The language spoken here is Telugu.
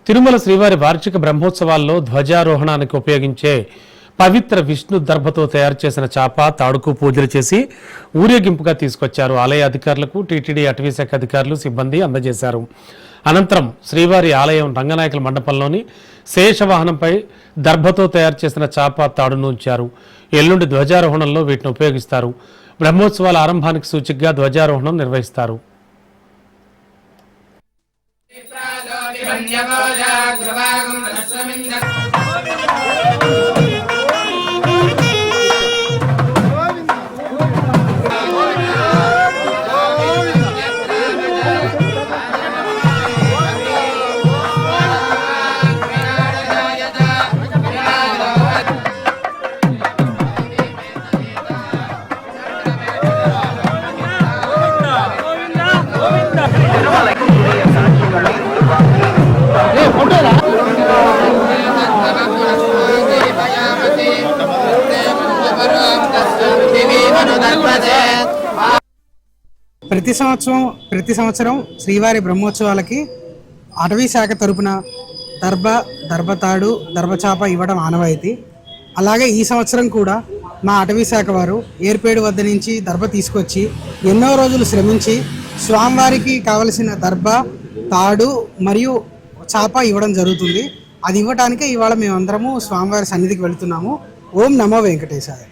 తిరుమల శ్రీవారి వార్షిక బ్రహ్మోత్సవాల్లో ధ్వజారోహణానికి ఉపయోగించే పవిత్ర విష్ణు దర్భతో తయారు చేసిన చాప తాడుకు పూజలు చేసి ఊరేగింపుగా తీసుకొచ్చారు. ఆలయ అధికారులకు టీటీడీ అటవీశాఖ అధికారులు సిబ్బంది అందజేశారు. అనంతరం శ్రీవారి ఆలయం రంగనాయకుల మండపంలోని శేషవాహనంపై దర్భతో తయారు చేసిన చాప తాడును ఉంచారు. ఎల్లుండి ధ్వజారోహణంలో వీటిని ఉపయోగిస్తారు. బ్రహ్మోత్సవాల ఆరంభానికి సూచికగా ధ్వజారోహణం నిర్వహిస్తారు. ప్రతి సంవత్సరం శ్రీవారి బ్రహ్మోత్సవాలకి అటవీ శాఖ తరపున దర్భతాడు దర్భచాప ఇవ్వడం ఆనవాయితీ. అలాగే ఈ సంవత్సరం కూడా మా అటవీ శాఖ వారు ఏర్పేడు వద్ద నుంచి దర్భ తీసుకొచ్చి ఎన్నో రోజులు శ్రమించి స్వామివారికి కావలసిన దర్భ తాడు మరియు చాప ఇవ్వడం జరుగుతుంది. అది ఇవ్వడానికే ఇవాళ మేమందరము స్వామివారి సన్నిధికి వెళుతున్నాము. ఓం నమో వెంకటేశాయ.